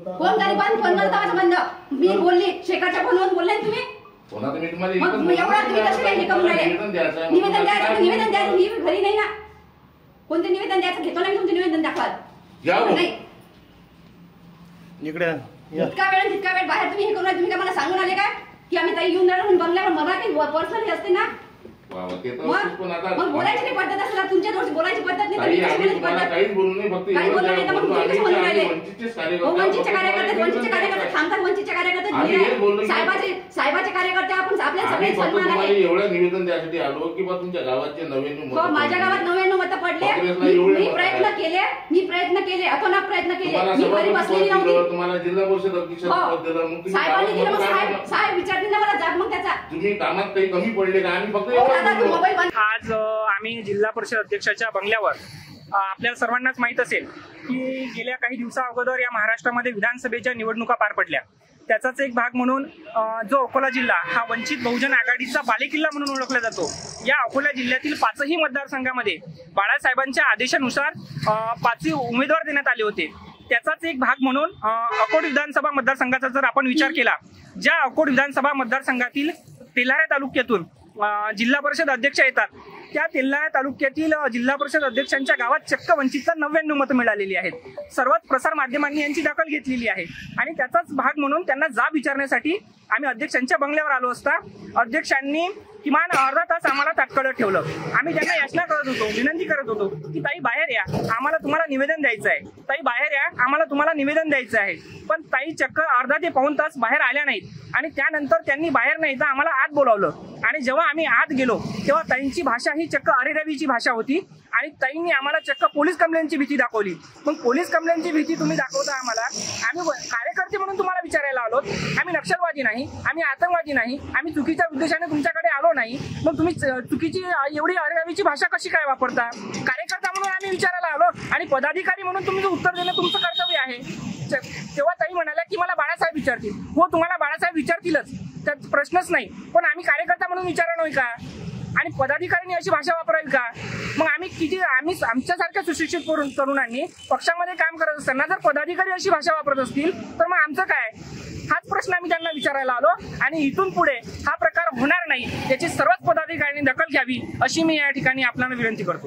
Phone करी बंद, phone करता माझा बंद. मी बोलली शेखरच्या फोनवर बोलले तुम्ही. कोणाचं मी तुम्हाला मग एवढा तुम्ही कसे काय हे करून राहिले? निवेदन द्यायचं, निवेदन द्यायचं. मी घरी नाही ना. कोणते निवेदन द्यायचं घेतो ना मी तुमचे निवेदन दाखवा. नाही इकडे जितका वेळ बाहेर तुम्ही हे करून तुम्ही काय मला सांगून आले काय की आम्ही ताई येऊन राहिलो म्हणून बंगल्यावर मला काही पर्सनली असते ना. मग बोलायची नाही पद्धत असेल तुमच्या दोष बोलायची पद्धत नाही तर काहीच बोलू नाही. फक्त वंचितचे कार्यकर्ते थांबतात. वंचितचे कार्यकर्ते साहेबाचे कार्यकर्ते आपण आपल्या सगळे सन्मान आहे. एवढं निवेदन द्यायसाठी आलो की बा तुमच्या गावाचे 99 माझ्या गावात 99 मतं पडले. मी प्रयत्न केले अतोनात प्रयत्न केले. मी घरी बसलेली नव्हती. तुम्हाला जिल्हा परिषद अध्यक्ष साहेबांनी दिलं. मग साहेब विचारतील ना मला जाग. मग त्याचा तुम्ही कामात काही कमी पडले का? आम्ही फक्त आज आम्ही जिल्हा परिषद अध्यक्षाच्या बंगल्यावर आपल्याला सर्वांनाच माहित असेल की गेल्या काही दिवसा अगोदर या महाराष्ट्रामध्ये विधानसभेच्या निवडणुका पार पडल्या. त्याचाच एक भाग म्हणून जो अकोला जिल्हा हा वंचित बहुजन आघाडीचा बालेकिल्ला म्हणून ओळखला जातो. या अकोला जिल्ह्यातील 5ही मतदारसंघामध्ये बाळासाहेबांच्या आदेशानुसार 5 उमेदवार देण्यात आले होते. त्याचाच एक भाग म्हणून अकोट विधानसभा मतदारसंघाचा जर आपण विचार केला, ज्या अकोट विधानसभा मतदारसंघातील तेल्हारा तालुक्यातून जिल्हा परिषद अध्यक्ष येतात, त्या तेल्हारा तालुक्यातील जिल्हा परिषद अध्यक्षांच्या गावात चक्क वंचितचा 99 मतं मिळालेली आहेत. सर्वच प्रसार माध्यमांनी यांची दखल घेतलेली आहे आणि त्याचाच भाग म्हणून त्यांना जाब विचारण्यासाठी आम्ही अध्यक्षांच्या बंगल्यावर आलो असता अध्यक्षांनी किमान अर्धा तास आम्हाला ताटकळत ठेवलं. आम्ही त्यांना याचना करत होतो, विनंती करत होतो की ताई बाहेर या, आम्हाला तुम्हाला निवेदन द्यायचं आहे. ताई बाहेर या, आम्हाला तुम्हाला निवेदन द्यायचं आहे. पण ताई चक्क अर्धा ते पाऊण तास बाहेर आल्या नाहीत आणि त्यानंतर त्यांनी बाहेर नाही तर आम्हाला आत बोलावलं आणि जेव्हा आम्ही आत गेलो तेव्हा ताईंची भाषा ही चक्क अरेरावीची भाषा होती आणि ताईंनी आम्हाला चक्क पोलीस कंप्लेंटची भीती दाखवली. मग पोलीस कंप्लेंटची भीती तुम्ही दाखवता आम्हाला, आम्ही कार्यकर्ते म्हणून तुम्हाला विचारायला आलो. आम्ही नक्षलवादी नाही, आम्ही आतंकवादी नाही, आम्ही चुकीच्या उद्देशाने तुमच्याकडे आलो नाही. मग तुम्ही चुकीची एवढी अरेरावीची भाषा कशी काय वापरता? कार्यकर्ता म्हणून आम्ही विचारायला आलो आणि पदाधिकारी म्हणून तुम्ही उत्तर देणं तुमचं कर्तव्य आहे. तेव्हा ताई म्हणाल्या की मला बाळासाहेब विचारतील. हो, तुम्हाला बाळासाहेब विचारतीलच, त्यात प्रश्नच नाही. पण आम्ही कार्यकर्ता म्हणून विचारलं नाही का? आणि पदाधिकाऱ्यांनी अशी भाषा वापरावी का? मग आम्ही आमच्यासारख्या सुशिक्षित तरुणांनी पक्षामध्ये काम करत असताना जर पदाधिकारी अशी भाषा वापरत असतील तर मग आमचं काय? हाच प्रश्न आम्ही त्यांना विचारायला आलो आणि इथून पुढे हा प्रकार होणार नाही याची सर्वच पदाधिकाऱ्यांनी दखल घ्यावी अशी मी या ठिकाणी आपल्याला विनंती करतो.